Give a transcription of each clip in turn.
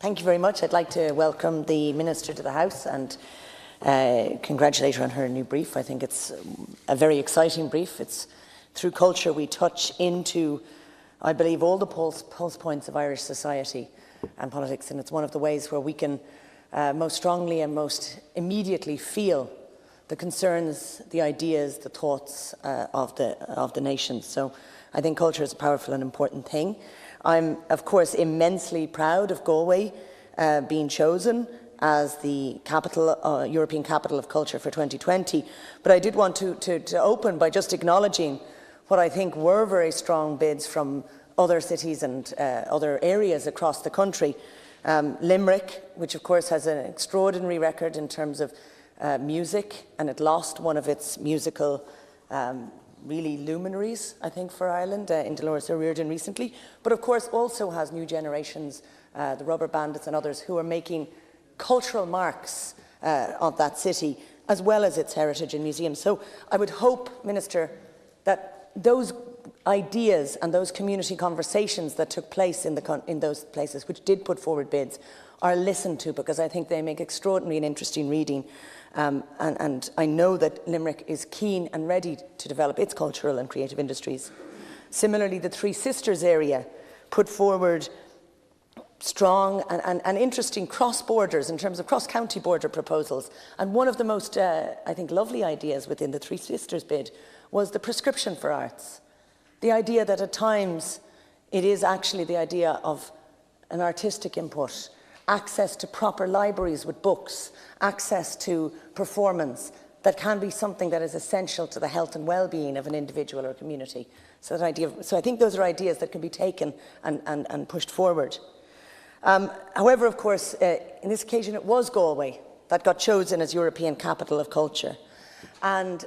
Thank you very much. I'd like to welcome the Minister to the House and congratulate her on her new brief. I think it's a very exciting brief. It's through culture we touch into, I believe, all the pulse points of Irish society and politics, and it's one of the ways where we can most strongly and most immediately feel the concerns, the ideas, the thoughts of the nation. So I think culture is a powerful and important thing. I'm, of course, immensely proud of Galway being chosen as the capital, European Capital of Culture for 2020. But I did want to open by just acknowledging what I think were very strong bids from other cities and other areas across the country. Limerick, which of course has an extraordinary record in terms of music, and it lost one of its musical really luminaries, I think, for Ireland in Dolores O'Riordan recently, but of course also has new generations, the Rubber Bandits and others, who are making cultural marks of that city, as well as its heritage and museums. So I would hope, Minister, that those ideas and those community conversations that took place in those places, which did put forward bids, are listened to, because I think they make extraordinary and interesting reading. And I know that Limerick is keen and ready to develop its cultural and creative industries. Similarly, the Three Sisters area put forward strong and interesting cross-borders, in terms of cross-county border proposals. And one of the most, I think, lovely ideas within the Three Sisters bid was the prescription for arts. The idea that at times it is actually the idea of an artistic input, access to proper libraries with books, access to performance, that can be something that is essential to the health and well-being of an individual or community. So I think those are ideas that can be taken and pushed forward. However, of course, in this occasion it was Galway that got chosen as European Capital of Culture. And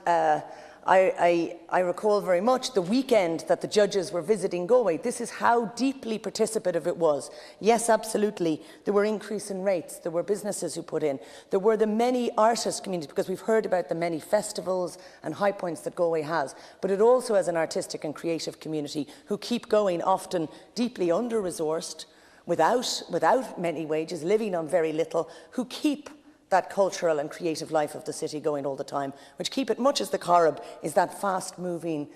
I recall very much the weekend that the judges were visiting Galway. This is how deeply participative it was. Yes, absolutely, there were increase in rates, there were businesses who put in, there were the many artist communities, because we've heard about the many festivals and high points that Galway has, but it also has an artistic and creative community who keep going, often deeply under-resourced, without many wages, living on very little, who keep that cultural and creative life of the city going all the time, which keep it, much as the Corrib is that fast-moving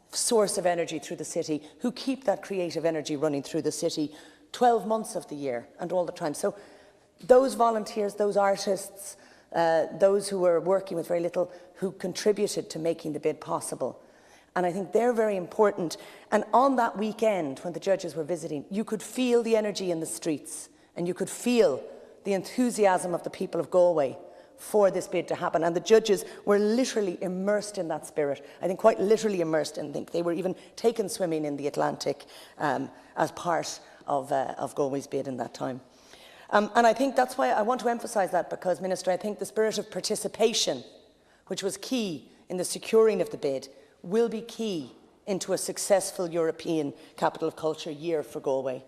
source of energy through the city, who keep that creative energy running through the city 12 months of the year and all the time. So those volunteers, those artists, those who were working with very little, who contributed to making the bid possible. And I think they're very important. And on that weekend, when the judges were visiting, you could feel the energy in the streets, and you could feel the enthusiasm of the people of Galway for this bid to happen. And the judges were literally immersed in that spirit. I think quite literally immersed, and I think they were even taken swimming in the Atlantic as part of Galway's bid in that time. And I think that's why I want to emphasise that, because, Minister, I think the spirit of participation, which was key in the securing of the bid, will be key into a successful European Capital of Culture year for Galway.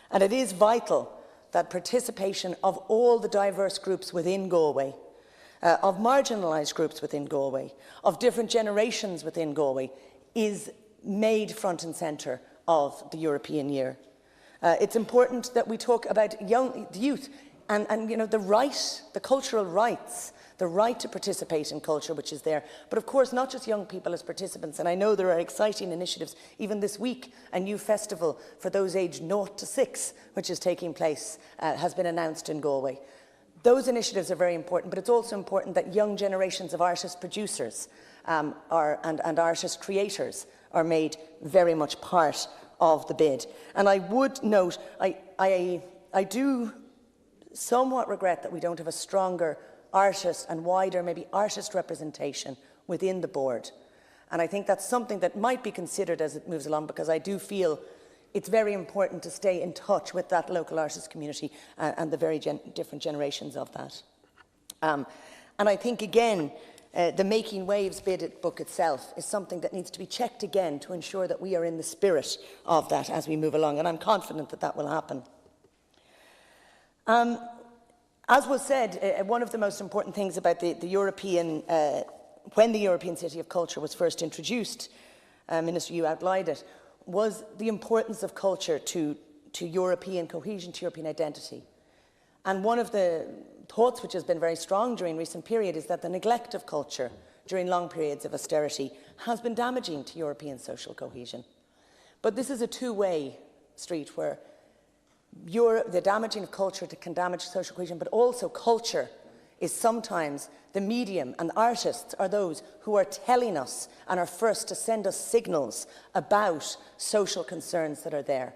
And it is vital that participation of all the diverse groups within Galway, of marginalised groups within Galway, of different generations within Galway, is made front and centre of the European year. It's important that we talk about the youth and you know, the cultural rights, the right to participate in culture, which is there. But of course, not just young people as participants. And I know there are exciting initiatives. Even this week, a new festival for those aged 0 to 6, which is taking place, has been announced in Galway. Those initiatives are very important, but it's also important that young generations of artist producers and artist creators are made very much part of the bid. And I would note, I do somewhat regret that we don't have a stronger artist and wider, maybe artist representation within the board. And I think that's something that might be considered as it moves along, because I do feel it's very important to stay in touch with that local artist community and the very different generations of that. And I think, again, the Making Waves bid book itself is something that needs to be checked again to ensure that we are in the spirit of that as we move along, and I'm confident that that will happen. As was said, one of the most important things about the European, when the European City of Culture was first introduced, Minister, you outlined it, was the importance of culture to to European cohesion, to European identity. And one of the thoughts which has been very strong during recent period is that the neglect of culture during long periods of austerity has been damaging to European social cohesion. But this is a two-way street where the damaging of culture can damage social cohesion, but also culture is sometimes the medium, and artists are those who are telling us and are first to send us signals about social concerns that are there.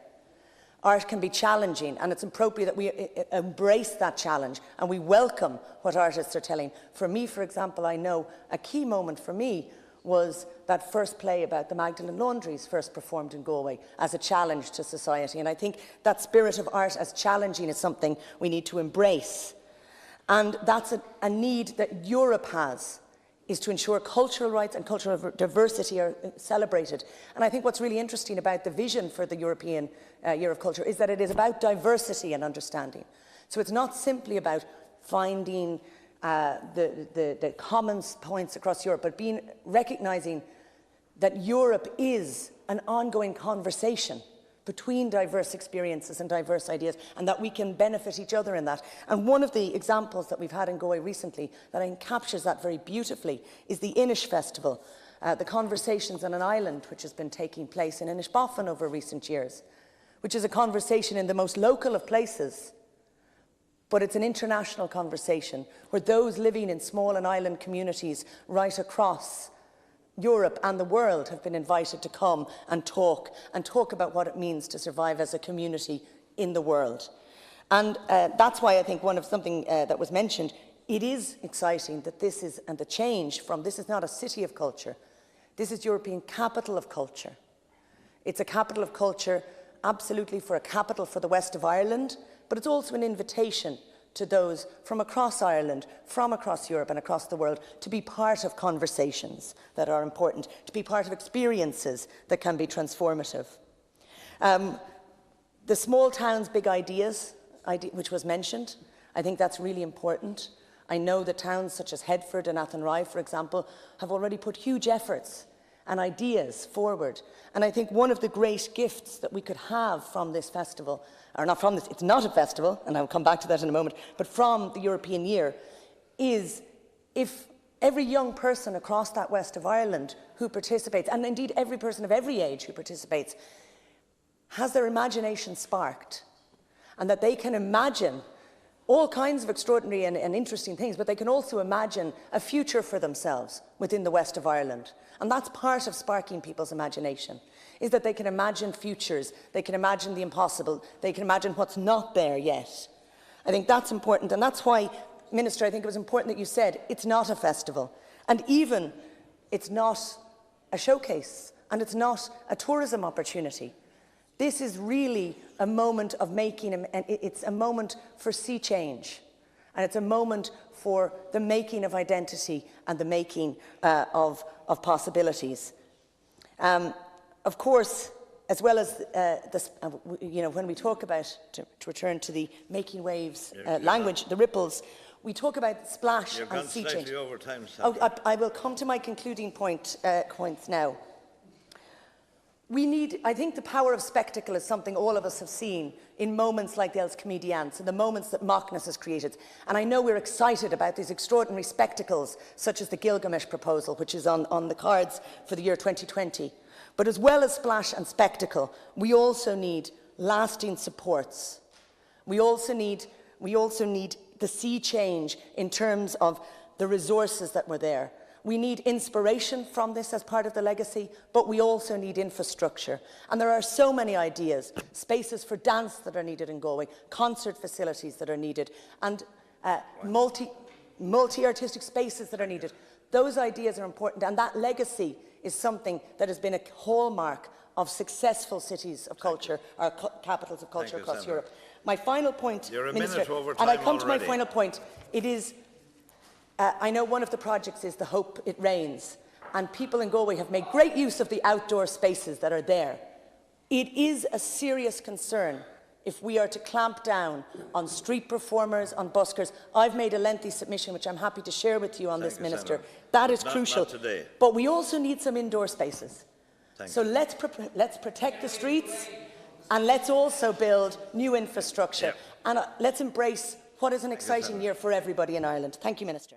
Art can be challenging, and it's appropriate that we embrace that challenge and we welcome what artists are telling. For me, for example, I know a key moment for me was that first play about the Magdalen laundries first performed in Galway as a challenge to society. And I think that spirit of art as challenging is something we need to embrace. And that's a need that Europe has, is to ensure cultural rights and cultural diversity are celebrated. And I think what's really interesting about the vision for the European Year of Culture is that it is about diversity and understanding. So it's not simply about finding the common points across Europe, but recognising that Europe is an ongoing conversation between diverse experiences and diverse ideas, and that we can benefit each other in that. And one of the examples that we've had in Galway recently that I think captures that very beautifully is the Inish Festival, the Conversations on an Island, which has been taking place in Inishbofin over recent years, which is a conversation in the most local of places, but it's an international conversation where those living in small and island communities right across Europe and the world have been invited to come and talk about what it means to survive as a community in the world. And that's why I think something that was mentioned, it is exciting that this is, and the change from this is not a city of culture, this is European capital of culture. It's a capital of culture absolutely for a capital for the west of Ireland, but it's also an invitation to those from across Ireland, from across Europe and across the world to be part of conversations that are important, to be part of experiences that can be transformative. The small towns, big ideas, which was mentioned, I think that's really important. I know that towns such as Headford and Athenry, for example, have already put huge efforts and ideas forward. And I think one of the great gifts that we could have from this festival, or not from this, it's not a festival, and I'll come back to that in a moment, but from the European Year, is if every young person across that west of Ireland who participates, and indeed every person of every age who participates, has their imagination sparked, and that they can imagine all kinds of extraordinary and interesting things, but they can also imagine a future for themselves within the west of Ireland. And that's part of sparking people's imagination, is that they can imagine futures, they can imagine the impossible, they can imagine what's not there yet. I think that's important, and that's why, Minister, I think it was important that you said it's not a festival, and even it's not a showcase, and it's not a tourism opportunity. This is really a moment of making, and it's a moment for sea change. And it's a moment for the making of identity and the making of possibilities. Of course, as well as when we talk about, to return to the making waves language, the ripples, we talk about splash and sea change. You've gone slightly over time, Sam. I will come to my concluding points now. We need, I think the power of spectacle is something all of us have seen in moments like the Els Comedians and the moments that Mockness has created. And I know we're excited about these extraordinary spectacles, such as the Gilgamesh proposal, which is on the cards for the year 2020. But as well as splash and spectacle, we also need lasting supports. We also need the sea change in terms of the resources that were there. We need inspiration from this as part of the legacy, but we also need infrastructure. And there are so many ideas, spaces for dance that are needed in Galway, concert facilities that are needed, and multi-artistic spaces that are needed. Those ideas are important, and that legacy is something that has been a hallmark of successful cities of culture, or capitals of culture across Europe. My final point, Minister, and I come to my final point, it is I know one of the projects is the Hope It Rains, and people in Galway have made great use of the outdoor spaces that are there. It is a serious concern if we are to clamp down on street performers, on buskers. I've made a lengthy submission, which I'm happy to share with you on this, Minister. That is crucial. Not today. But we also need some indoor spaces. So let's protect the streets, and let's also build new infrastructure. Yeah. And let's embrace what is an exciting year for everybody in Ireland. Thank you, Minister.